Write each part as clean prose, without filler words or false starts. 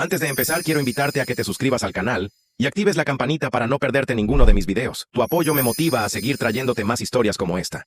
Antes de empezar, quiero invitarte a que te suscribas al canal y actives la campanita para no perderte ninguno de mis videos. Tu apoyo me motiva a seguir trayéndote más historias como esta.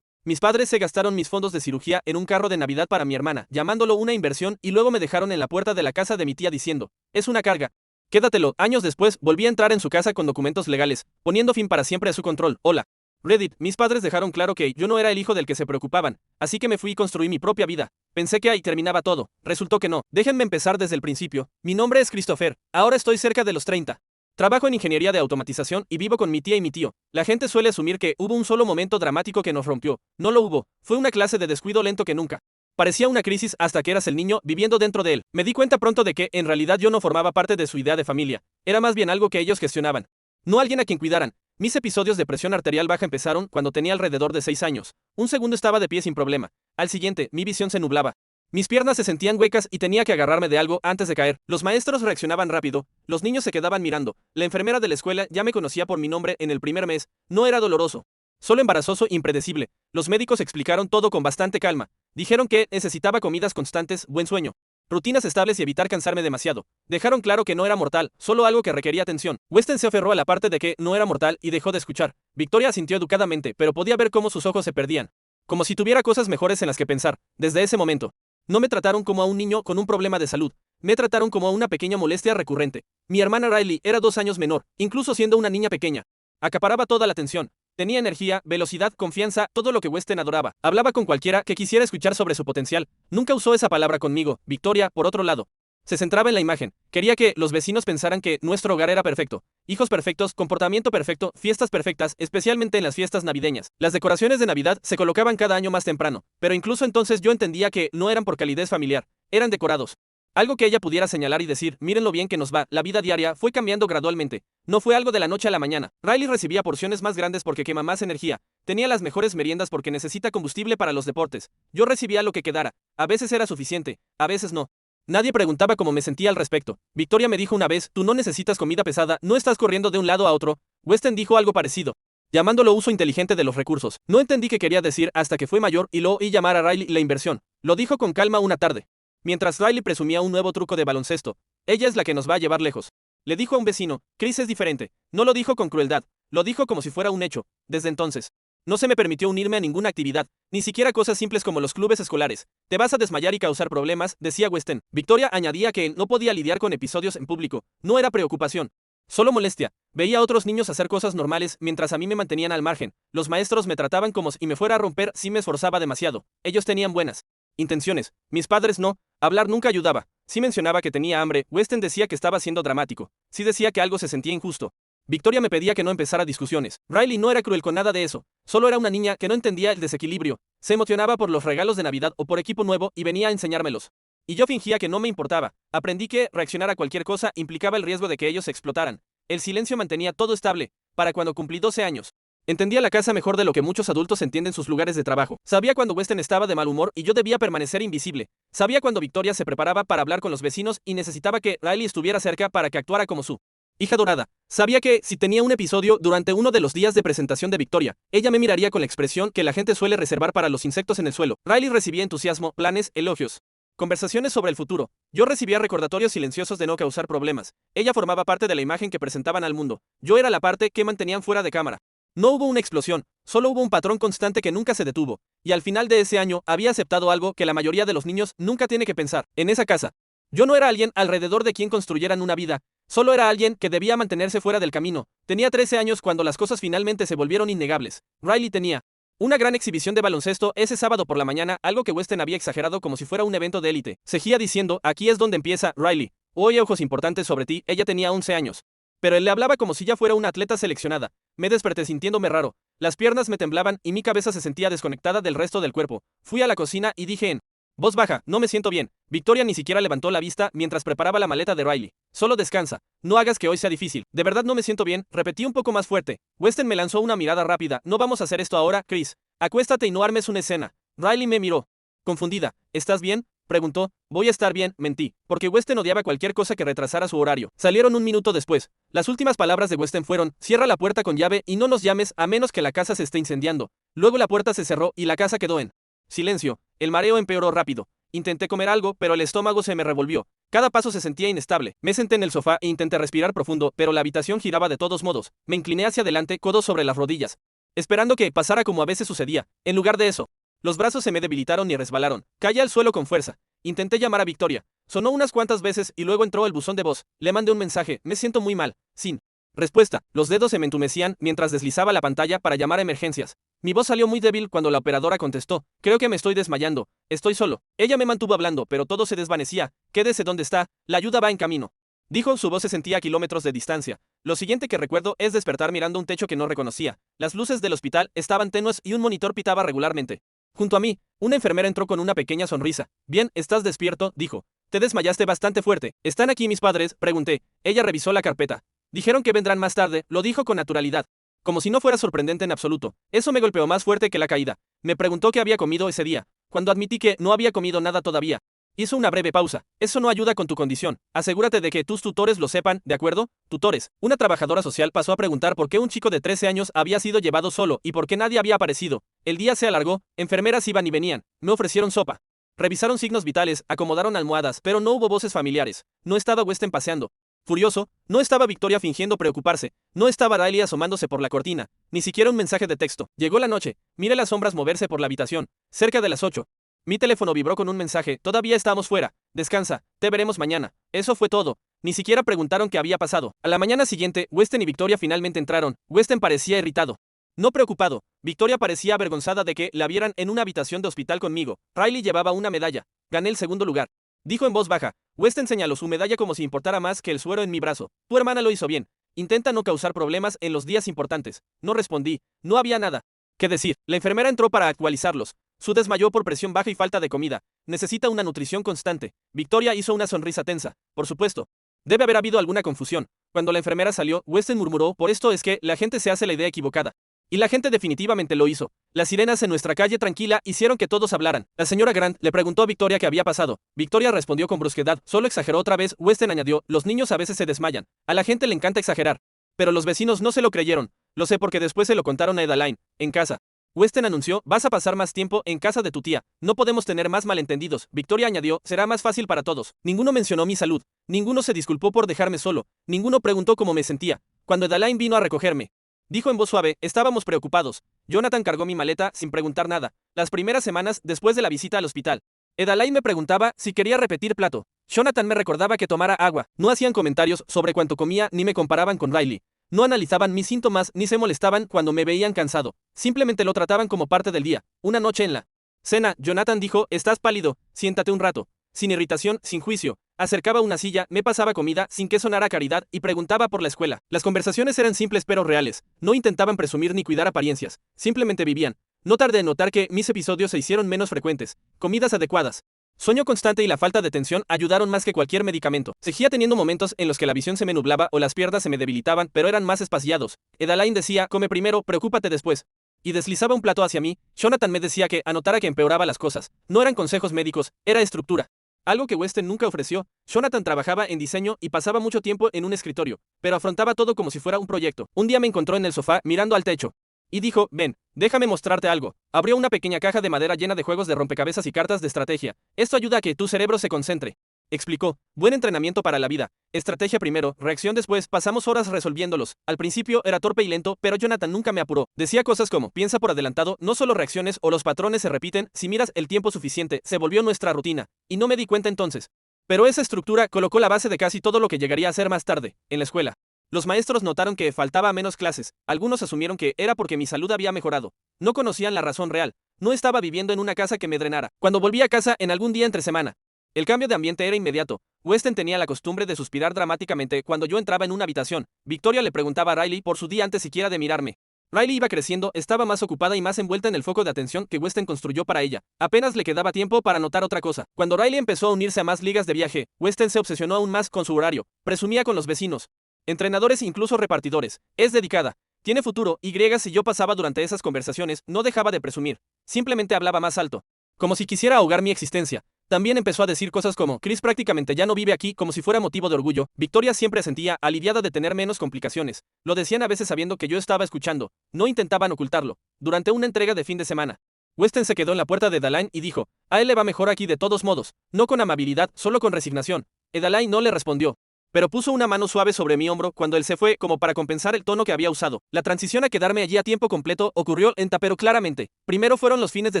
Mis padres se gastaron mis fondos de cirugía en un carro de Navidad para mi hermana, llamándolo una inversión, y luego me dejaron en la puerta de la casa de mi tía diciendo, es una carga. Quédatelo. Años después, volví a entrar en su casa con documentos legales, poniendo fin para siempre a su control. Hola. Reddit, mis padres dejaron claro que yo no era el hijo del que se preocupaban, así que me fui y construí mi propia vida. Pensé que ahí terminaba todo, resultó que no. Déjenme empezar desde el principio. Mi nombre es Christopher, ahora estoy cerca de los 30. Trabajo en ingeniería de automatización y vivo con mi tía y mi tío. La gente suele asumir que hubo un solo momento dramático que nos rompió. No lo hubo, fue una clase de descuido lento que nunca. Parecía una crisis hasta que eras el niño viviendo dentro de él. Me di cuenta pronto de que, en realidad, yo no formaba parte de su idea de familia. Era más bien algo que ellos gestionaban. No alguien a quien cuidaran. Mis episodios de presión arterial baja empezaron cuando tenía alrededor de 6 años. Un segundo estaba de pie sin problema. Al siguiente, mi visión se nublaba. Mis piernas se sentían huecas y tenía que agarrarme de algo antes de caer. Los maestros reaccionaban rápido, los niños se quedaban mirando. La enfermera de la escuela ya me conocía por mi nombre en el primer mes. No era doloroso, solo embarazoso e impredecible. Los médicos explicaron todo con bastante calma. Dijeron que necesitaba comidas constantes, buen sueño, rutinas estables y evitar cansarme demasiado. Dejaron claro que no era mortal, solo algo que requería atención. Weston se aferró a la parte de que no era mortal y dejó de escuchar. Victoria asintió educadamente, pero podía ver cómo sus ojos se perdían. Como si tuviera cosas mejores en las que pensar. Desde ese momento, no me trataron como a un niño con un problema de salud. Me trataron como a una pequeña molestia recurrente. Mi hermana Riley era 2 años menor, incluso siendo una niña pequeña. Acaparaba toda la atención. Tenía energía, velocidad, confianza, todo lo que Weston adoraba. Hablaba con cualquiera que quisiera escuchar sobre su potencial. Nunca usó esa palabra conmigo. Victoria, por otro lado, se centraba en la imagen. Quería que los vecinos pensaran que nuestro hogar era perfecto. Hijos perfectos, comportamiento perfecto, fiestas perfectas, especialmente en las fiestas navideñas. Las decoraciones de Navidad se colocaban cada año más temprano, pero incluso entonces yo entendía que no eran por calidez familiar, eran decorados. Algo que ella pudiera señalar y decir, miren lo bien que nos va. La vida diaria fue cambiando gradualmente. No fue algo de la noche a la mañana. Riley recibía porciones más grandes porque quema más energía. Tenía las mejores meriendas porque necesita combustible para los deportes. Yo recibía lo que quedara. A veces era suficiente, a veces no. Nadie preguntaba cómo me sentía al respecto. Victoria me dijo una vez, tú no necesitas comida pesada, no estás corriendo de un lado a otro. Weston dijo algo parecido, llamándolo uso inteligente de los recursos. No entendí qué quería decir hasta que fue mayor y lo oí llamar a Riley la inversión. Lo dijo con calma una tarde, mientras Riley presumía un nuevo truco de baloncesto. Ella es la que nos va a llevar lejos. Le dijo a un vecino, Chris es diferente. No lo dijo con crueldad, lo dijo como si fuera un hecho. Desde entonces, no se me permitió unirme a ninguna actividad, ni siquiera cosas simples como los clubes escolares. Te vas a desmayar y causar problemas, decía Weston. Victoria añadía que no podía lidiar con episodios en público. No era preocupación, solo molestia. Veía a otros niños hacer cosas normales mientras a mí me mantenían al margen. Los maestros me trataban como si me fuera a romper si me esforzaba demasiado. Ellos tenían buenas intenciones, mis padres no. Hablar nunca ayudaba. Si mencionaba que tenía hambre, Weston decía que estaba siendo dramático. Si decía que algo se sentía injusto, Victoria me pedía que no empezara discusiones. Riley no era cruel con nada de eso. Solo era una niña que no entendía el desequilibrio. Se emocionaba por los regalos de Navidad o por equipo nuevo y venía a enseñármelos. Y yo fingía que no me importaba. Aprendí que reaccionar a cualquier cosa implicaba el riesgo de que ellos explotaran. El silencio mantenía todo estable. Para cuando cumplí 12 años, entendía la casa mejor de lo que muchos adultos entienden sus lugares de trabajo. Sabía cuando Weston estaba de mal humor y yo debía permanecer invisible. Sabía cuando Victoria se preparaba para hablar con los vecinos y necesitaba que Riley estuviera cerca para que actuara como su hija dorada. Sabía que, si tenía un episodio durante uno de los días de presentación de Victoria, ella me miraría con la expresión que la gente suele reservar para los insectos en el suelo. Riley recibía entusiasmo, planes, elogios, conversaciones sobre el futuro. Yo recibía recordatorios silenciosos de no causar problemas. Ella formaba parte de la imagen que presentaban al mundo. Yo era la parte que mantenían fuera de cámara. No hubo una explosión, solo hubo un patrón constante que nunca se detuvo. Y al final de ese año había aceptado algo que la mayoría de los niños nunca tiene que pensar. En esa casa, yo no era alguien alrededor de quien construyeran una vida. Solo era alguien que debía mantenerse fuera del camino. Tenía 13 años cuando las cosas finalmente se volvieron innegables. Riley tenía una gran exhibición de baloncesto ese sábado por la mañana, algo que Weston había exagerado como si fuera un evento de élite. Seguía diciendo, aquí es donde empieza, Riley. Hoy hay ojos importantes sobre ti. Ella tenía 11 años. Pero él le hablaba como si ya fuera una atleta seleccionada. Me desperté sintiéndome raro. Las piernas me temblaban y mi cabeza se sentía desconectada del resto del cuerpo. Fui a la cocina y dije en voz baja, no me siento bien. Victoria ni siquiera levantó la vista mientras preparaba la maleta de Riley. Solo descansa. No hagas que hoy sea difícil. De verdad no me siento bien, repetí un poco más fuerte. Weston me lanzó una mirada rápida. No vamos a hacer esto ahora, Chris. Acuéstate y no armes una escena. Riley me miró confundida. ¿Estás bien?, preguntó. Voy a estar bien, mentí, porque Weston odiaba cualquier cosa que retrasara su horario. Salieron un minuto después. Las últimas palabras de Weston fueron: cierra la puerta con llave y no nos llames a menos que la casa se esté incendiando. Luego la puerta se cerró y la casa quedó en Silencio. El mareo empeoró rápido. Intenté comer algo, pero el estómago se me revolvió. Cada paso se sentía inestable. Me senté en el sofá e intenté respirar profundo, pero la habitación giraba de todos modos. Me incliné hacia adelante, codos sobre las rodillas, esperando que pasara como a veces sucedía. En lugar de eso, los brazos se me debilitaron y resbalaron. Caí al suelo con fuerza. Intenté llamar a Victoria. Sonó unas cuantas veces y luego entró el buzón de voz. Le mandé un mensaje. Me siento muy mal. Sin respuesta. Los dedos se me entumecían mientras deslizaba la pantalla para llamar a emergencias. Mi voz salió muy débil cuando la operadora contestó. Creo que me estoy desmayando. Estoy solo. Ella me mantuvo hablando, pero todo se desvanecía. Quédese donde está. La ayuda va en camino. Dijo, su voz se sentía a kilómetros de distancia. Lo siguiente que recuerdo es despertar mirando un techo que no reconocía. Las luces del hospital estaban tenues y un monitor pitaba regularmente. Junto a mí, una enfermera entró con una pequeña sonrisa. Bien, ¿estás despierto?, dijo. Te desmayaste bastante fuerte. ¿Están aquí mis padres?, pregunté. Ella revisó la carpeta. Dijeron que vendrán más tarde, lo dijo con naturalidad. Como si no fuera sorprendente en absoluto. Eso me golpeó más fuerte que la caída. Me preguntó qué había comido ese día. Cuando admití que no había comido nada todavía, hizo una breve pausa. Eso no ayuda con tu condición. Asegúrate de que tus tutores lo sepan, ¿de acuerdo? Tutores. Una trabajadora social pasó a preguntar por qué un chico de 13 años había sido llevado solo y por qué nadie había aparecido. El día se alargó, enfermeras iban y venían. Me ofrecieron sopa. Revisaron signos vitales, acomodaron almohadas, pero no hubo voces familiares. No estaba Weston paseando. Furioso, no estaba Victoria fingiendo preocuparse, no estaba Riley asomándose por la cortina, ni siquiera un mensaje de texto. Llegó la noche, miré las sombras moverse por la habitación, cerca de las 8. Mi teléfono vibró con un mensaje, todavía estamos fuera, descansa, te veremos mañana. Eso fue todo, ni siquiera preguntaron qué había pasado. A la mañana siguiente, Weston y Victoria finalmente entraron. Weston parecía irritado, no preocupado. Victoria parecía avergonzada de que la vieran en una habitación de hospital conmigo. Riley llevaba una medalla, gané el segundo lugar. Dijo en voz baja. Weston señaló su medalla como si importara más que el suero en mi brazo. Tu hermana lo hizo bien. Intenta no causar problemas en los días importantes. No respondí. No había nada que decir. La enfermera entró para actualizarlos. Su desmayó por presión baja y falta de comida. Necesita una nutrición constante. Victoria hizo una sonrisa tensa. Por supuesto. Debe haber habido alguna confusión. Cuando la enfermera salió, Weston murmuró, por esto es que la gente se hace la idea equivocada. Y la gente definitivamente lo hizo. Las sirenas en nuestra calle tranquila hicieron que todos hablaran. La señora Grant le preguntó a Victoria qué había pasado. Victoria respondió con brusquedad. Solo exageró otra vez. Weston añadió, los niños a veces se desmayan. A la gente le encanta exagerar. Pero los vecinos no se lo creyeron. Lo sé porque después se lo contaron a Edaline, en casa. Weston anunció, vas a pasar más tiempo en casa de tu tía. No podemos tener más malentendidos. Victoria añadió, será más fácil para todos. Ninguno mencionó mi salud. Ninguno se disculpó por dejarme solo. Ninguno preguntó cómo me sentía. Cuando Edaline vino a recogerme, dijo en voz suave, estábamos preocupados. Jonathan cargó mi maleta sin preguntar nada. Las primeras semanas después de la visita al hospital, Edaline me preguntaba si quería repetir plato. Jonathan me recordaba que tomara agua. No hacían comentarios sobre cuánto comía ni me comparaban con Riley. No analizaban mis síntomas ni se molestaban cuando me veían cansado. Simplemente lo trataban como parte del día. Una noche en la cena, Jonathan dijo, estás pálido, siéntate un rato. Sin irritación, sin juicio. Acercaba una silla, me pasaba comida sin que sonara caridad y preguntaba por la escuela. Las conversaciones eran simples pero reales. No intentaban presumir ni cuidar apariencias. Simplemente vivían. No tardé en notar que mis episodios se hicieron menos frecuentes. Comidas adecuadas. Sueño constante y la falta de tensión ayudaron más que cualquier medicamento. Seguía teniendo momentos en los que la visión se me nublaba o las piernas se me debilitaban, pero eran más espaciados. Edaline decía, come primero, preocúpate después. Y deslizaba un plato hacia mí. Jonathan me decía que anotara que empeoraba las cosas. No eran consejos médicos, era estructura. Algo que Weston nunca ofreció. Jonathan trabajaba en diseño y pasaba mucho tiempo en un escritorio, pero afrontaba todo como si fuera un proyecto. Un día me encontró en el sofá mirando al techo. Y dijo, ven, déjame mostrarte algo. Abrió una pequeña caja de madera llena de juegos de rompecabezas y cartas de estrategia. Esto ayuda a que tu cerebro se concentre. Explicó, buen entrenamiento para la vida. Estrategia primero, reacción después, pasamos horas resolviéndolos. Al principio era torpe y lento, pero Jonathan nunca me apuró. Decía cosas como, piensa por adelantado, no solo reacciones o los patrones se repiten, si miras el tiempo suficiente, se volvió nuestra rutina. Y no me di cuenta entonces. Pero esa estructura colocó la base de casi todo lo que llegaría a ser más tarde, en la escuela. Los maestros notaron que faltaba menos clases. Algunos asumieron que era porque mi salud había mejorado. No conocían la razón real. No estaba viviendo en una casa que me drenara. Cuando volví a casa en algún día entre semana, el cambio de ambiente era inmediato. Weston tenía la costumbre de suspirar dramáticamente cuando yo entraba en una habitación. Victoria le preguntaba a Riley por su día antes siquiera de mirarme. Riley iba creciendo, estaba más ocupada y más envuelta en el foco de atención que Weston construyó para ella. Apenas le quedaba tiempo para notar otra cosa. Cuando Riley empezó a unirse a más ligas de viaje, Weston se obsesionó aún más con su horario. Presumía con los vecinos, entrenadores e incluso repartidores. Es dedicada. Tiene futuro, y si yo pasaba durante esas conversaciones, no dejaba de presumir. Simplemente hablaba más alto. Como si quisiera ahogar mi existencia. También empezó a decir cosas como, Chris prácticamente ya no vive aquí, como si fuera motivo de orgullo. Victoria siempre sentía aliviada de tener menos complicaciones. Lo decían a veces sabiendo que yo estaba escuchando. No intentaban ocultarlo. Durante una entrega de fin de semana, Weston se quedó en la puerta de Adaline y dijo, a él le va mejor aquí de todos modos, no con amabilidad, solo con resignación. Adaline no le respondió, pero puso una mano suave sobre mi hombro cuando él se fue como para compensar el tono que había usado. La transición a quedarme allí a tiempo completo ocurrió lenta pero claramente. Primero fueron los fines de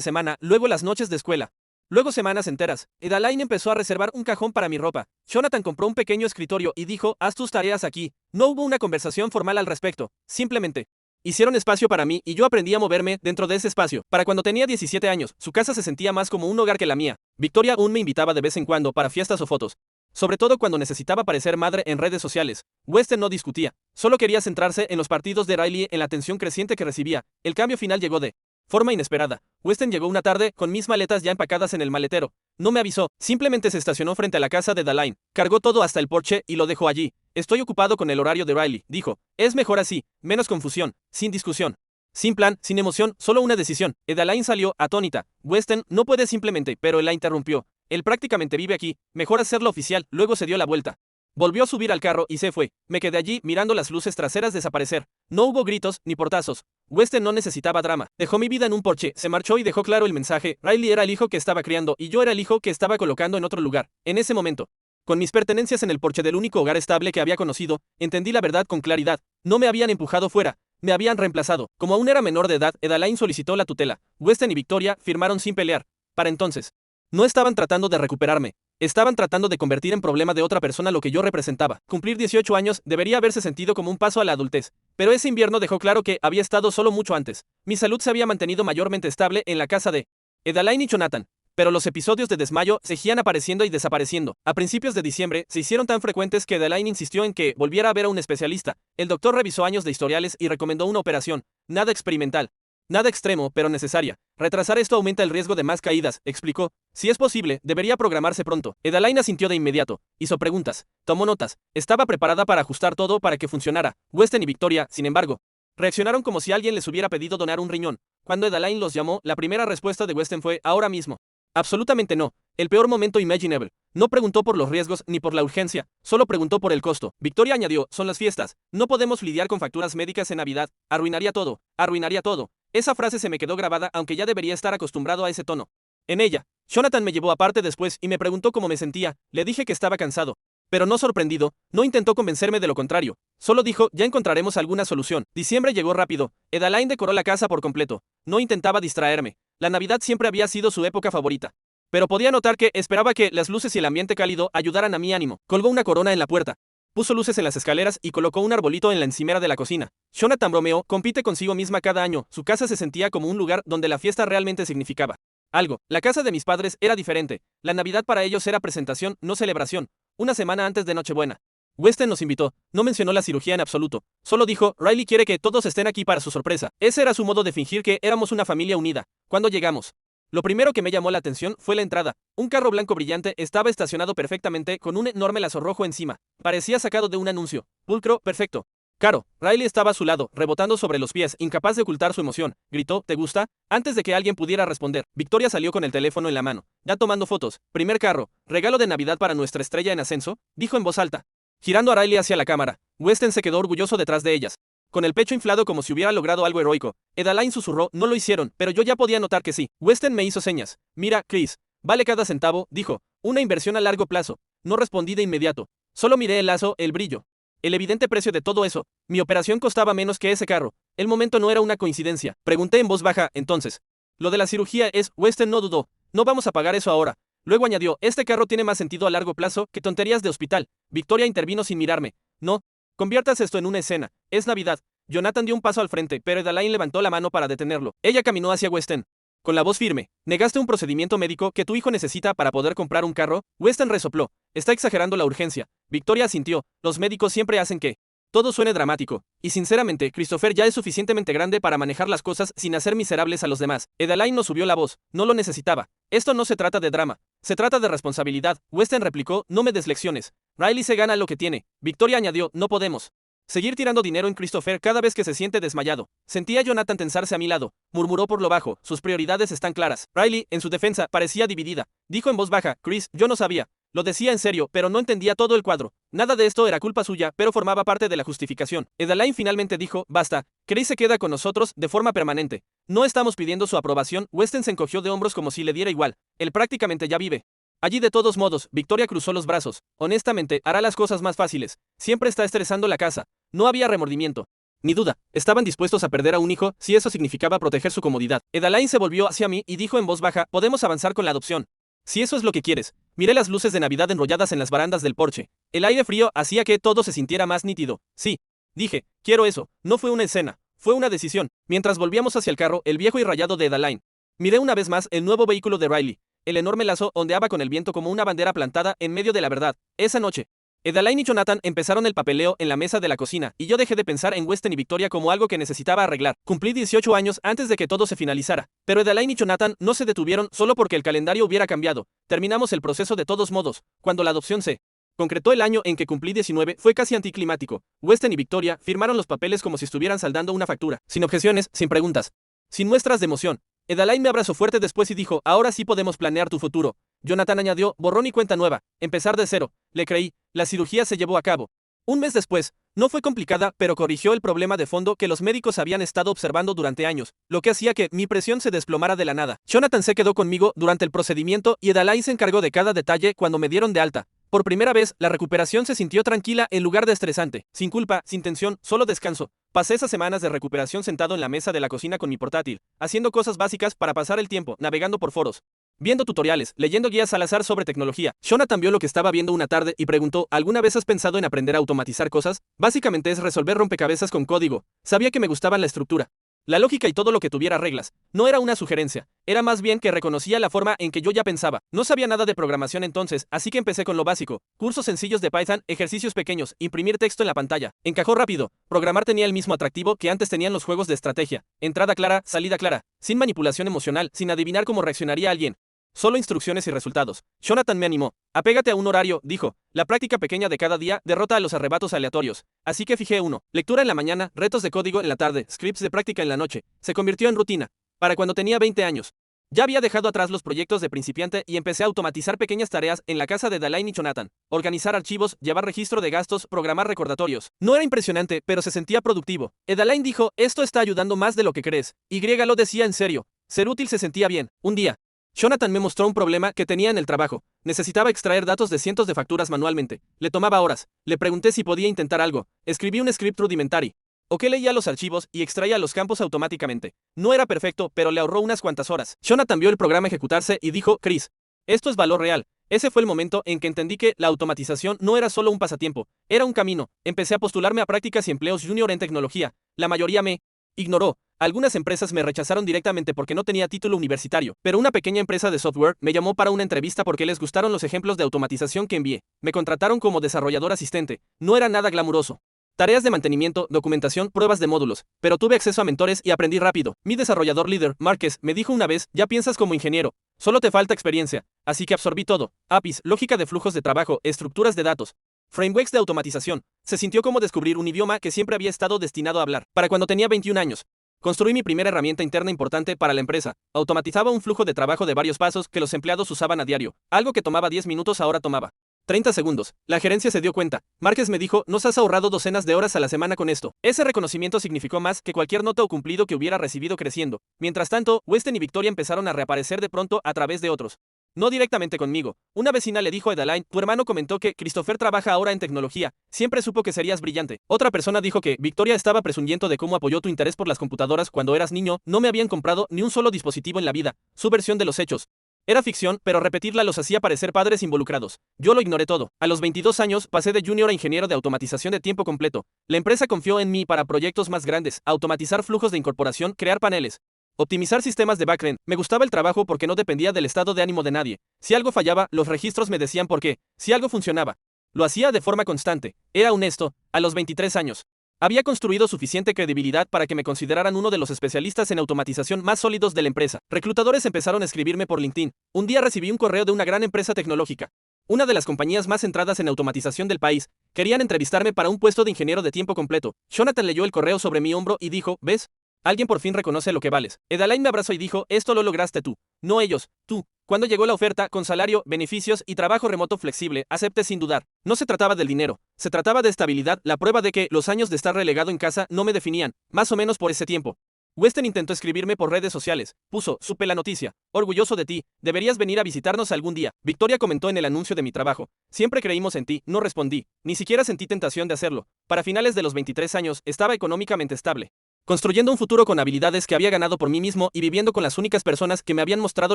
semana, luego las noches de escuela. Luego semanas enteras. Adaline empezó a reservar un cajón para mi ropa. Jonathan compró un pequeño escritorio y dijo, haz tus tareas aquí. No hubo una conversación formal al respecto. Simplemente hicieron espacio para mí y yo aprendí a moverme dentro de ese espacio. Para cuando tenía 17 años, su casa se sentía más como un hogar que la mía. Victoria aún me invitaba de vez en cuando para fiestas o fotos. Sobre todo cuando necesitaba parecer madre en redes sociales. Weston no discutía. Solo quería centrarse en los partidos de Riley, en la atención creciente que recibía. El cambio final llegó de forma inesperada. Weston llegó una tarde con mis maletas ya empacadas en el maletero. No me avisó, simplemente se estacionó frente a la casa de Adaline. Cargó todo hasta el porche y lo dejó allí. Estoy ocupado con el horario de Riley, dijo. Es mejor así, menos confusión, sin discusión. Sin plan, sin emoción, solo una decisión. Adaline salió, atónita. Weston no puede simplemente, pero él la interrumpió. Él prácticamente vive aquí, mejor hacerlo oficial. Luego se dio la vuelta. Volvió a subir al carro y se fue. Me quedé allí mirando las luces traseras desaparecer. No hubo gritos ni portazos. Weston no necesitaba drama. Dejó mi vida en un porche, se marchó y dejó claro el mensaje. Riley era el hijo que estaba criando y yo era el hijo que estaba colocando en otro lugar. En ese momento, con mis pertenencias en el porche del único hogar estable que había conocido, entendí la verdad con claridad. No me habían empujado fuera, me habían reemplazado. Como aún era menor de edad, Adaline solicitó la tutela. Weston y Victoria firmaron sin pelear. Para entonces, no estaban tratando de recuperarme. Estaban tratando de convertir en problema de otra persona lo que yo representaba. Cumplir 18 años debería haberse sentido como un paso a la adultez. Pero ese invierno dejó claro que había estado solo mucho antes. Mi salud se había mantenido mayormente estable en la casa de Adaline y Jonathan. Pero los episodios de desmayo seguían apareciendo y desapareciendo. A principios de diciembre se hicieron tan frecuentes que Adaline insistió en que volviera a ver a un especialista. El doctor revisó años de historiales y recomendó una operación. Nada experimental. Nada extremo, pero necesaria. Retrasar esto aumenta el riesgo de más caídas, explicó. Si es posible, debería programarse pronto. Adaline asintió de inmediato. Hizo preguntas. Tomó notas. Estaba preparada para ajustar todo para que funcionara. Weston y Victoria, sin embargo, reaccionaron como si alguien les hubiera pedido donar un riñón. Cuando Adaline los llamó, la primera respuesta de Weston fue, ahora mismo. Absolutamente no. El peor momento imaginable. No preguntó por los riesgos ni por la urgencia, solo preguntó por el costo. Victoria añadió, son las fiestas. No podemos lidiar con facturas médicas en Navidad. Arruinaría todo. Arruinaría todo. Esa frase se me quedó grabada aunque ya debería estar acostumbrado a ese tono. En ella, Jonathan me llevó aparte después y me preguntó cómo me sentía. Le dije que estaba cansado. Pero no sorprendido, no intentó convencerme de lo contrario. Solo dijo, ya encontraremos alguna solución. Diciembre llegó rápido. Adaline decoró la casa por completo. No intentaba distraerme. La Navidad siempre había sido su época favorita. Pero podía notar que esperaba que las luces y el ambiente cálido ayudaran a mi ánimo. Colgó una corona en la puerta. Puso luces en las escaleras y colocó un arbolito en la encimera de la cocina. Jonathan bromeó, compite consigo misma cada año. Su casa se sentía como un lugar donde la fiesta realmente significaba algo. La casa de mis padres era diferente. La Navidad para ellos era presentación, no celebración. Una semana antes de Nochebuena. Weston nos invitó. No mencionó la cirugía en absoluto. Solo dijo, Riley quiere que todos estén aquí para su sorpresa. Ese era su modo de fingir que éramos una familia unida. Cuando llegamos, lo primero que me llamó la atención fue la entrada. Un carro blanco brillante estaba estacionado perfectamente con un enorme lazo rojo encima. Parecía sacado de un anuncio. Pulcro, perfecto. Caro, Riley estaba a su lado, rebotando sobre los pies, incapaz de ocultar su emoción. Gritó, ¿te gusta? Antes de que alguien pudiera responder, Victoria salió con el teléfono en la mano, ya tomando fotos. Primer carro, regalo de Navidad para nuestra estrella en ascenso, dijo en voz alta, girando a Riley hacia la cámara. Weston se quedó orgulloso detrás de ellas, con el pecho inflado como si hubiera logrado algo heroico. Adaline susurró, no lo hicieron, pero yo ya podía notar que sí. Weston me hizo señas. Mira, Chris, vale cada centavo, dijo. Una inversión a largo plazo. No respondí de inmediato. Solo miré el lazo, el brillo. El evidente precio de todo eso. Mi operación costaba menos que ese carro. El momento no era una coincidencia. Pregunté en voz baja, entonces. Lo de la cirugía es, Weston no dudó. No vamos a pagar eso ahora. Luego añadió, este carro tiene más sentido a largo plazo que tonterías de hospital. Victoria intervino sin mirarme. No. Conviertas esto en una escena. Es Navidad. Jonathan dio un paso al frente, pero Adaline levantó la mano para detenerlo. Ella caminó hacia Weston. Con la voz firme, ¿negaste un procedimiento médico que tu hijo necesita para poder comprar un carro? Weston resopló. Está exagerando la urgencia. Victoria asintió. Los médicos siempre hacen que todo suene dramático. Y sinceramente, Christopher ya es suficientemente grande para manejar las cosas sin hacer miserables a los demás. Adaline no subió la voz. No lo necesitaba. Esto no se trata de drama. Se trata de responsabilidad. Weston replicó, no me des lecciones. Riley se gana lo que tiene. Victoria añadió, no podemos seguir tirando dinero en Christopher cada vez que se siente desmayado. Sentía a Jonathan tensarse a mi lado. Murmuró por lo bajo. Sus prioridades están claras. Riley, en su defensa, parecía dividida. Dijo en voz baja, Chris, yo no sabía. Lo decía en serio, pero no entendía todo el cuadro. Nada de esto era culpa suya, pero formaba parte de la justificación. Edaline finalmente dijo, basta, Chris se queda con nosotros de forma permanente. No estamos pidiendo su aprobación. Weston se encogió de hombros como si le diera igual. Él prácticamente ya vive allí de todos modos. Victoria cruzó los brazos. Honestamente, hará las cosas más fáciles. Siempre está estresando la casa. No había remordimiento ni duda. Estaban dispuestos a perder a un hijo si eso significaba proteger su comodidad. Edaline se volvió hacia mí y dijo en voz baja, podemos avanzar con la adopción. Si eso es lo que quieres. Miré las luces de Navidad enrolladas en las barandas del porche. El aire frío hacía que todo se sintiera más nítido. Sí. Dije, quiero eso. No fue una escena. Fue una decisión. Mientras volvíamos hacia el carro, el viejo y rayado de Edaline. Miré una vez más el nuevo vehículo de Riley. El enorme lazo ondeaba con el viento como una bandera plantada en medio de la verdad. Esa noche, Edaline y Jonathan empezaron el papeleo en la mesa de la cocina, y yo dejé de pensar en Weston y Victoria como algo que necesitaba arreglar. Cumplí 18 años antes de que todo se finalizara, pero Edaline y Jonathan no se detuvieron solo porque el calendario hubiera cambiado. Terminamos el proceso de todos modos. Cuando la adopción se concretó el año en que cumplí 19, fue casi anticlimático. Weston y Victoria firmaron los papeles como si estuvieran saldando una factura, sin objeciones, sin preguntas, sin muestras de emoción. Edaline me abrazó fuerte después y dijo, ahora sí podemos planear tu futuro. Jonathan añadió, borrón y cuenta nueva, empezar de cero. Le creí, la cirugía se llevó a cabo. Un mes después, no fue complicada, pero corrigió el problema de fondo que los médicos habían estado observando durante años, lo que hacía que mi presión se desplomara de la nada. Jonathan se quedó conmigo durante el procedimiento y Edaline se encargó de cada detalle cuando me dieron de alta. Por primera vez, la recuperación se sintió tranquila en lugar de estresante, sin culpa, sin tensión, solo descanso. Pasé esas semanas de recuperación sentado en la mesa de la cocina con mi portátil, haciendo cosas básicas para pasar el tiempo, navegando por foros, viendo tutoriales, leyendo guías al azar sobre tecnología. Jonathan vio lo que estaba viendo una tarde y preguntó, ¿alguna vez has pensado en aprender a automatizar cosas? Básicamente es resolver rompecabezas con código. Sabía que me gustaba la estructura, la lógica y todo lo que tuviera reglas. No era una sugerencia, era más bien que reconocía la forma en que yo ya pensaba. No sabía nada de programación entonces, así que empecé con lo básico. Cursos sencillos de Python, ejercicios pequeños, imprimir texto en la pantalla. Encajó rápido. Programar tenía el mismo atractivo que antes tenían los juegos de estrategia. Entrada clara, salida clara. Sin manipulación emocional, sin adivinar cómo reaccionaría alguien. Solo instrucciones y resultados. Jonathan me animó. Apégate a un horario, dijo. La práctica pequeña de cada día derrota a los arrebatos aleatorios. Así que fijé uno. Lectura en la mañana, retos de código en la tarde, scripts de práctica en la noche. Se convirtió en rutina. Para cuando tenía 20 años. Ya había dejado atrás los proyectos de principiante y empecé a automatizar pequeñas tareas en la casa de Edaline y Jonathan. Organizar archivos, llevar registro de gastos, programar recordatorios. No era impresionante, pero se sentía productivo. Edaline dijo, esto está ayudando más de lo que crees. Y lo decía en serio. Ser útil se sentía bien. Un día, Jonathan me mostró un problema que tenía en el trabajo. Necesitaba extraer datos de cientos de facturas manualmente. Le tomaba horas. Le pregunté si podía intentar algo. Escribí un script rudimentario. O que leía los archivos y extraía los campos automáticamente. No era perfecto, pero le ahorró unas cuantas horas. Jonathan vio el programa ejecutarse y dijo, Chris, esto es valor real. Ese fue el momento en que entendí que la automatización no era solo un pasatiempo, era un camino. Empecé a postularme a prácticas y empleos junior en tecnología. La mayoría me ignoró. Algunas empresas me rechazaron directamente porque no tenía título universitario, pero una pequeña empresa de software me llamó para una entrevista porque les gustaron los ejemplos de automatización que envié. Me contrataron como desarrollador asistente. No era nada glamuroso. Tareas de mantenimiento, documentación, pruebas de módulos, pero tuve acceso a mentores y aprendí rápido. Mi desarrollador líder, Márquez, me dijo una vez, ya piensas como ingeniero, solo te falta experiencia. Así que absorbí todo. APIs, lógica de flujos de trabajo, estructuras de datos, frameworks de automatización. Se sintió como descubrir un idioma que siempre había estado destinado a hablar. Para cuando tenía 21 años, construí mi primera herramienta interna importante para la empresa. Automatizaba un flujo de trabajo de varios pasos que los empleados usaban a diario. Algo que tomaba 10 minutos ahora tomaba 30 segundos. La gerencia se dio cuenta. Márquez me dijo, nos has ahorrado docenas de horas a la semana con esto. Ese reconocimiento significó más que cualquier nota o cumplido que hubiera recibido creciendo. Mientras tanto, Weston y Victoria empezaron a reaparecer de pronto a través de otros. No directamente conmigo. Una vecina le dijo a Edaline, tu hermano comentó que Christopher trabaja ahora en tecnología. Siempre supo que serías brillante. Otra persona dijo que Victoria estaba presumiendo de cómo apoyó tu interés por las computadoras cuando eras niño. No me habían comprado ni un solo dispositivo en la vida. Su versión de los hechos. Era ficción, pero repetirla los hacía parecer padres involucrados. Yo lo ignoré todo. A los 22 años pasé de junior a ingeniero de automatización de tiempo completo. La empresa confió en mí para proyectos más grandes, automatizar flujos de incorporación, crear paneles, optimizar sistemas de backend. Me gustaba el trabajo porque no dependía del estado de ánimo de nadie. Si algo fallaba, los registros me decían por qué. Si algo funcionaba, lo hacía de forma constante. Era honesto. A los 23 años. Había construido suficiente credibilidad para que me consideraran uno de los especialistas en automatización más sólidos de la empresa. Reclutadores empezaron a escribirme por LinkedIn. Un día recibí un correo de una gran empresa tecnológica, una de las compañías más centradas en automatización del país. Querían entrevistarme para un puesto de ingeniero de tiempo completo. Jonathan leyó el correo sobre mi hombro y dijo, ¿ves? Alguien por fin reconoce lo que vales. Edaline me abrazó y dijo, esto lo lograste tú, no ellos, tú. Cuando llegó la oferta, con salario, beneficios y trabajo remoto flexible, acepté sin dudar. No se trataba del dinero, se trataba de estabilidad, la prueba de que los años de estar relegado en casa no me definían, más o menos por ese tiempo. Weston intentó escribirme por redes sociales. Puso, supe la noticia. Orgulloso de ti. Deberías venir a visitarnos algún día. Victoria comentó en el anuncio de mi trabajo. Siempre creímos en ti. No respondí. Ni siquiera sentí tentación de hacerlo. Para finales de los 23 años, estaba económicamente estable. Construyendo un futuro con habilidades que había ganado por mí mismo y viviendo con las únicas personas que me habían mostrado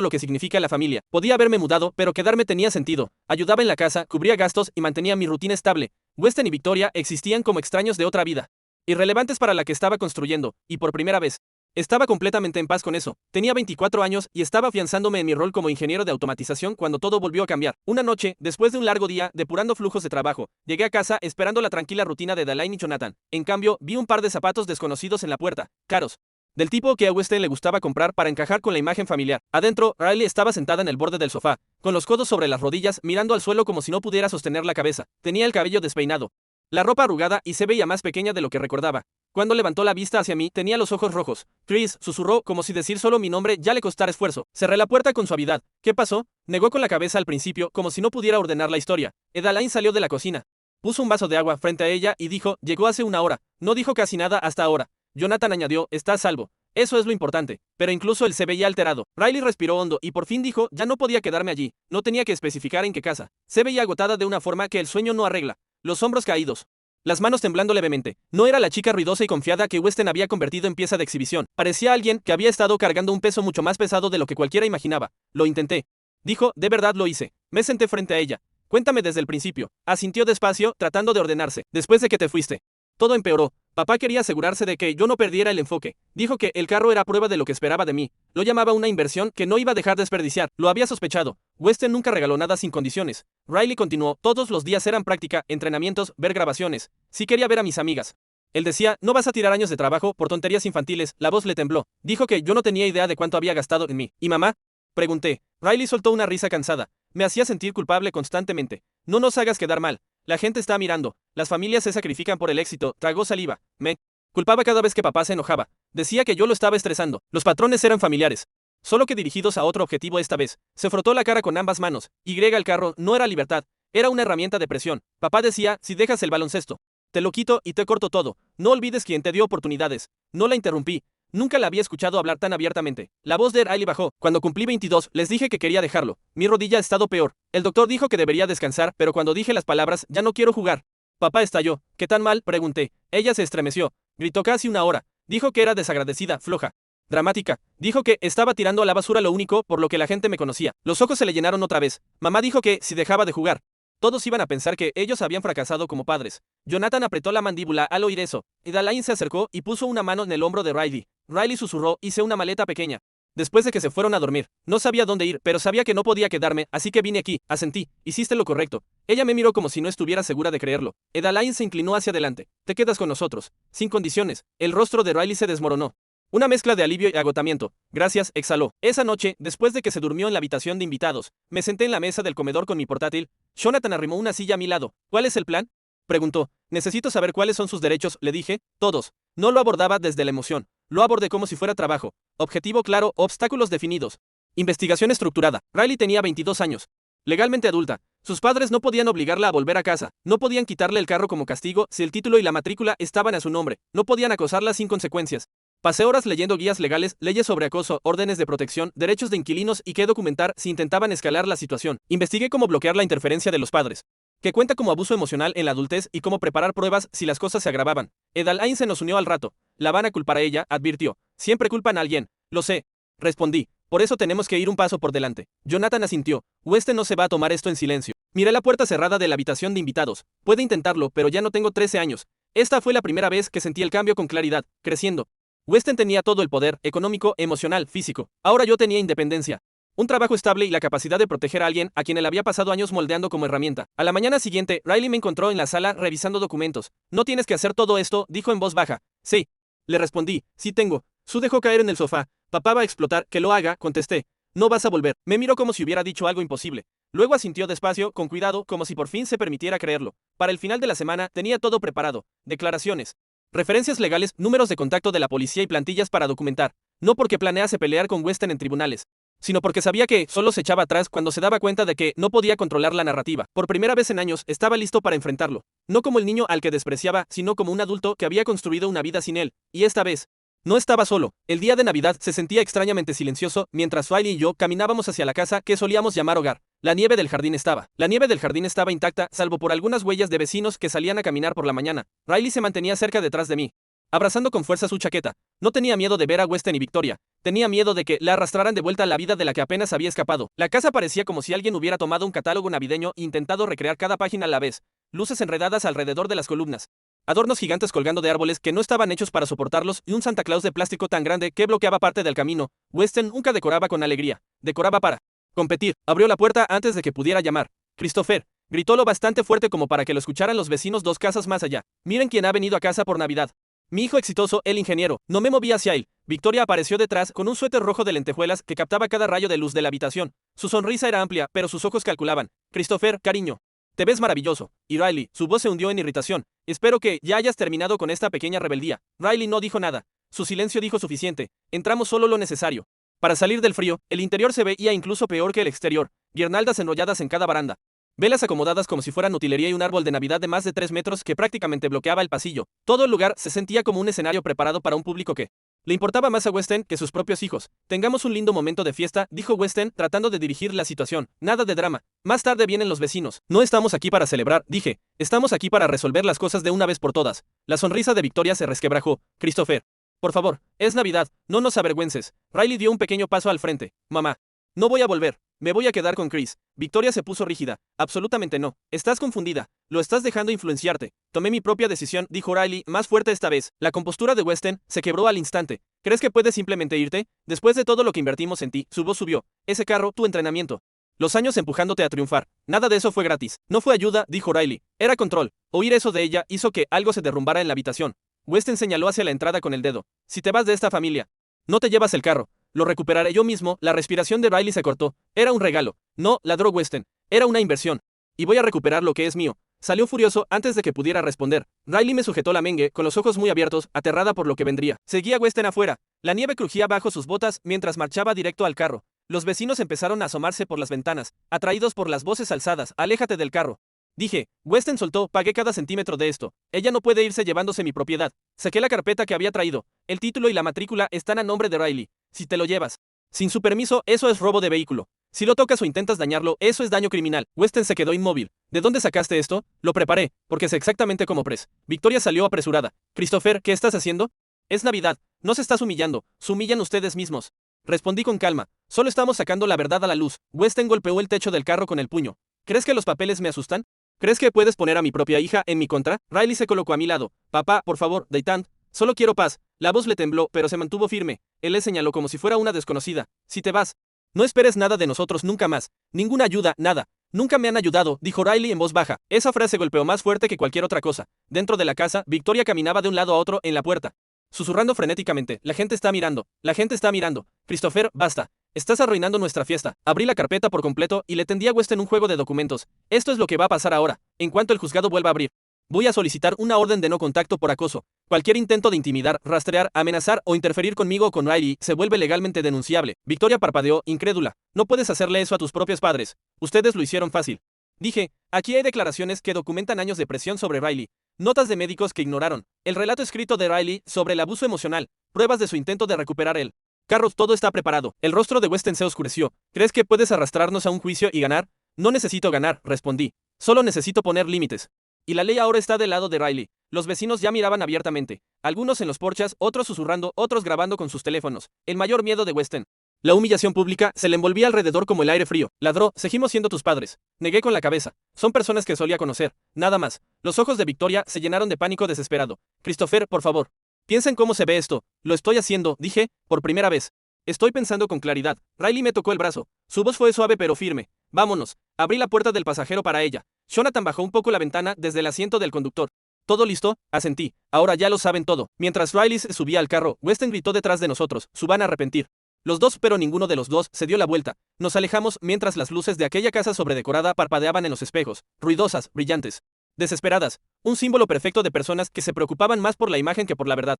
lo que significa la familia. Podía haberme mudado, pero quedarme tenía sentido. Ayudaba en la casa, cubría gastos y mantenía mi rutina estable. Weston y Victoria existían como extraños de otra vida, irrelevantes para la que estaba construyendo, y por primera vez, estaba completamente en paz con eso. Tenía 24 años y estaba afianzándome en mi rol como ingeniero de automatización cuando todo volvió a cambiar. Una noche, después de un largo día, depurando flujos de trabajo, llegué a casa esperando la tranquila rutina de Dalain y Jonathan. En cambio, vi un par de zapatos desconocidos en la puerta, caros, del tipo que a Weston le gustaba comprar para encajar con la imagen familiar. Adentro, Riley estaba sentada en el borde del sofá, con los codos sobre las rodillas, mirando al suelo como si no pudiera sostener la cabeza. Tenía el cabello despeinado, la ropa arrugada y se veía más pequeña de lo que recordaba. Cuando levantó la vista hacia mí, tenía los ojos rojos. Chris, susurró, como si decir solo mi nombre ya le costara esfuerzo. Cerré la puerta con suavidad. ¿Qué pasó? Negó con la cabeza al principio, como si no pudiera ordenar la historia. Edalain salió de la cocina. Puso un vaso de agua frente a ella y dijo, llegó hace una hora. No dijo casi nada hasta ahora. Jonathan añadió, está a salvo. Eso es lo importante. Pero incluso él se veía alterado. Riley respiró hondo y por fin dijo, ya no podía quedarme allí. No tenía que especificar en qué casa. Se veía agotada de una forma que el sueño no arregla. Los hombros caídos, las manos temblando levemente. No era la chica ruidosa y confiada que Weston había convertido en pieza de exhibición. Parecía alguien que había estado cargando un peso mucho más pesado de lo que cualquiera imaginaba. Lo intenté. Dijo, de verdad lo hice. Me senté frente a ella. Cuéntame desde el principio. Asintió despacio, tratando de ordenarse. Después de que te fuiste, todo empeoró. Papá quería asegurarse de que yo no perdiera el enfoque. Dijo que el carro era prueba de lo que esperaba de mí. Lo llamaba una inversión que no iba a dejar desperdiciar. Lo había sospechado. Weston nunca regaló nada sin condiciones. Riley continuó. Todos los días eran práctica, entrenamientos, ver grabaciones. Sí quería ver a mis amigas. Él decía, no vas a tirar años de trabajo por tonterías infantiles. La voz le tembló. Dijo que yo no tenía idea de cuánto había gastado en mí. ¿Y mamá? Pregunté. Riley soltó una risa cansada. Me hacía sentir culpable constantemente. No nos hagas quedar mal. La gente está mirando. Las familias se sacrifican por el éxito. Tragó saliva. Me culpaba cada vez que papá se enojaba. Decía que yo lo estaba estresando. Los patrones eran familiares, solo que dirigidos a otro objetivo esta vez. Se frotó la cara con ambas manos. El carro no era libertad. Era una herramienta de presión. Papá decía, si dejas el baloncesto, te lo quito y te corto todo. No olvides quién te dio oportunidades. No la interrumpí. Nunca la había escuchado hablar tan abiertamente. La voz de Riley bajó. Cuando cumplí 22, les dije que quería dejarlo. Mi rodilla ha estado peor. El doctor dijo que debería descansar, pero cuando dije las palabras, ya no quiero jugar. Papá estalló. ¿Qué tan mal? Pregunté. Ella se estremeció. Gritó casi una hora. Dijo que era desagradecida, floja, dramática. Dijo que estaba tirando a la basura lo único por lo que la gente me conocía. Los ojos se le llenaron otra vez. Mamá dijo que, si dejaba de jugar, todos iban a pensar que ellos habían fracasado como padres. Jonathan apretó la mandíbula al oír eso. Edalain se acercó y puso una mano en el hombro de Riley. Riley susurró, hice una maleta pequeña. Después de que se fueron a dormir, no sabía dónde ir, pero sabía que no podía quedarme, así que vine aquí. Asentí. Hiciste lo correcto. Ella me miró como si no estuviera segura de creerlo. Edalain se inclinó hacia adelante. Te quedas con nosotros. Sin condiciones. El rostro de Riley se desmoronó. Una mezcla de alivio y agotamiento. Gracias, exhaló. Esa noche, después de que se durmió en la habitación de invitados, me senté en la mesa del comedor con mi portátil. Jonathan arrimó una silla a mi lado. ¿Cuál es el plan? Preguntó. Necesito saber cuáles son sus derechos, le dije. Todos. No lo abordaba desde la emoción. Lo abordé como si fuera trabajo. Objetivo claro, obstáculos definidos. Investigación estructurada. Riley tenía 22 años. Legalmente adulta. Sus padres no podían obligarla a volver a casa. No podían quitarle el carro como castigo si el título y la matrícula estaban a su nombre. No podían acosarla sin consecuencias. Pasé horas leyendo guías legales, leyes sobre acoso, órdenes de protección, derechos de inquilinos y qué documentar si intentaban escalar la situación. Investigué cómo bloquear la interferencia de los padres, que cuenta como abuso emocional en la adultez, y cómo preparar pruebas si las cosas se agravaban. Edalain se nos unió al rato. La van a culpar a ella, advirtió. Siempre culpan a alguien. Lo sé. Respondí. Por eso tenemos que ir un paso por delante. Jonathan asintió. Weston no se va a tomar esto en silencio. Miré la puerta cerrada de la habitación de invitados. Puede intentarlo, pero ya no tengo 13 años. Esta fue la primera vez que sentí el cambio con claridad, creciendo. Weston tenía todo el poder, económico, emocional, físico. Ahora yo tenía independencia, un trabajo estable y la capacidad de proteger a alguien a quien él había pasado años moldeando como herramienta. A la mañana siguiente, Riley me encontró en la sala revisando documentos. No tienes que hacer todo esto, dijo en voz baja. Sí. Le respondí. Sí tengo. Sue dejó caer en el sofá. Papá va a explotar. Que lo haga, contesté. No vas a volver. Me miró como si hubiera dicho algo imposible. Luego asintió despacio, con cuidado, como si por fin se permitiera creerlo. Para el final de la semana tenía todo preparado. Declaraciones, referencias legales, números de contacto de la policía y plantillas para documentar. No porque planease pelear con Weston en tribunales. sino porque sabía que solo se echaba atrás cuando se daba cuenta de que no podía controlar la narrativa. Por primera vez en años estaba listo para enfrentarlo, no como el niño al que despreciaba, sino como un adulto que había construido una vida sin él, y esta vez no estaba solo. El día de Navidad se sentía extrañamente silencioso mientras Riley y yo caminábamos hacia la casa que solíamos llamar hogar. La nieve del jardín estaba intacta, salvo por algunas huellas de vecinos que salían a caminar por la mañana. Riley se mantenía cerca detrás de mí, abrazando con fuerza su chaqueta. No tenía miedo de ver a Weston y Victoria. Tenía miedo de que la arrastraran de vuelta a la vida de la que apenas había escapado. La casa parecía como si alguien hubiera tomado un catálogo navideño e intentado recrear cada página a la vez. Luces enredadas alrededor de las columnas, adornos gigantes colgando de árboles que no estaban hechos para soportarlos y un Santa Claus de plástico tan grande que bloqueaba parte del camino. Weston nunca decoraba con alegría. Decoraba para competir. Abrió la puerta antes de que pudiera llamar. Christopher, gritó lo bastante fuerte como para que lo escucharan los vecinos 2 casas más allá. Miren quién ha venido a casa por Navidad. Mi hijo exitoso, el ingeniero. No me moví hacia él. Victoria apareció detrás con un suéter rojo de lentejuelas que captaba cada rayo de luz de la habitación. Su sonrisa era amplia, pero sus ojos calculaban. Christopher, cariño, te ves maravilloso. Y Riley, su voz se hundió en irritación. Espero que ya hayas terminado con esta pequeña rebeldía. Riley no dijo nada. Su silencio dijo suficiente. Entramos solo lo necesario para salir del frío. El interior se veía incluso peor que el exterior. Guirnaldas enrolladas en cada baranda, velas acomodadas como si fueran utilería y un árbol de Navidad de más de 3 metros que prácticamente bloqueaba el pasillo. Todo el lugar se sentía como un escenario preparado para un público que le importaba más a Weston que sus propios hijos. Tengamos un lindo momento de fiesta, dijo Weston, tratando de dirigir la situación. Nada de drama. Más tarde vienen los vecinos. No estamos aquí para celebrar, dije. Estamos aquí para resolver las cosas de una vez por todas. La sonrisa de Victoria se resquebrajó. Christopher, por favor, es Navidad, no nos avergüences. Riley dio un pequeño paso al frente. Mamá, no voy a volver. Me voy a quedar con Chris. Victoria se puso rígida. Absolutamente no. Estás confundida. Lo estás dejando influenciarte. Tomé mi propia decisión, dijo Riley, más fuerte esta vez. La compostura de Weston se quebró al instante. ¿Crees que puedes simplemente irte? Después de todo lo que invertimos en ti, su voz subió. Ese carro, tu entrenamiento. Los años empujándote a triunfar. Nada de eso fue gratis. No fue ayuda, dijo Riley. Era control. Oír eso de ella hizo que algo se derrumbara en la habitación. Weston señaló hacia la entrada con el dedo. Si te vas de esta familia, no te llevas el carro. Lo recuperaré yo mismo. La respiración de Riley se cortó. Era un regalo. No, ladró Weston. Era una inversión. Y voy a recuperar lo que es mío. Salió furioso antes de que pudiera responder. Riley me sujetó la mengue, con los ojos muy abiertos, aterrada por lo que vendría. Seguía Weston afuera. La nieve crujía bajo sus botas mientras marchaba directo al carro. Los vecinos empezaron a asomarse por las ventanas, atraídos por las voces alzadas. Aléjate del carro. Dije. Weston soltó. Pagué cada centímetro de esto. Ella no puede irse llevándose mi propiedad. Saqué la carpeta que había traído. El título y la matrícula están a nombre de Riley. Si te lo llevas sin su permiso, eso es robo de vehículo. Si lo tocas o intentas dañarlo, eso es daño criminal. Weston se quedó inmóvil. ¿De dónde sacaste esto? Lo preparé, porque sé exactamente cómo pres. Victoria salió apresurada. Christopher, ¿qué estás haciendo? Es Navidad. No se estás humillando. Se humillan ustedes mismos. Respondí con calma. Solo estamos sacando la verdad a la luz. Weston golpeó el techo del carro con el puño. ¿Crees que los papeles me asustan? ¿Crees que puedes poner a mi propia hija en mi contra? Riley se colocó a mi lado. Papá, por favor, Deitant. Solo quiero paz. La voz le tembló, pero se mantuvo firme. Él le señaló como si fuera una desconocida. Si te vas, no esperes nada de nosotros nunca más. Ninguna ayuda, nada. Nunca me han ayudado, dijo Riley en voz baja. Esa frase golpeó más fuerte que cualquier otra cosa. Dentro de la casa, Victoria caminaba de un lado a otro en la puerta, susurrando frenéticamente. La gente está mirando. La gente está mirando. Christopher, basta. Estás arruinando nuestra fiesta. Abrí la carpeta por completo y le tendí a Weston un juego de documentos. Esto es lo que va a pasar ahora. En cuanto el juzgado vuelva a abrir, voy a solicitar una orden de no contacto por acoso. Cualquier intento de intimidar, rastrear, amenazar o interferir conmigo o con Riley se vuelve legalmente denunciable. Victoria parpadeó, incrédula. No puedes hacerle eso a tus propios padres. Ustedes lo hicieron fácil. Dije, aquí hay declaraciones que documentan años de presión sobre Riley. Notas de médicos que ignoraron. El relato escrito de Riley sobre el abuso emocional. Pruebas de su intento de recuperar el carro. Todo está preparado. El rostro de Weston se oscureció. ¿Crees que puedes arrastrarnos a un juicio y ganar? No necesito ganar, respondí. Solo necesito poner límites. Y la ley ahora está del lado de Riley. Los vecinos ya miraban abiertamente. Algunos en los porches, otros susurrando, otros grabando con sus teléfonos. El mayor miedo de Weston, la humillación pública, se le envolvía alrededor como el aire frío. Ladró, seguimos siendo tus padres. Negué con la cabeza. Son personas que solía conocer. Nada más. Los ojos de Victoria se llenaron de pánico desesperado. Christopher, por favor. Piensa en cómo se ve esto. Lo estoy haciendo, dije, por primera vez. Estoy pensando con claridad. Riley me tocó el brazo. Su voz fue suave pero firme. Vámonos. Abrí la puerta del pasajero para ella. Jonathan bajó un poco la ventana desde el asiento del conductor. ¿Todo listo? Asentí. Ahora ya lo saben todo. Mientras Riley subía al carro, Weston gritó detrás de nosotros. Se van a arrepentir. Los dos, pero ninguno de los dos, se dio la vuelta. Nos alejamos mientras las luces de aquella casa sobredecorada parpadeaban en los espejos, ruidosas, brillantes, desesperadas. Un símbolo perfecto de personas que se preocupaban más por la imagen que por la verdad.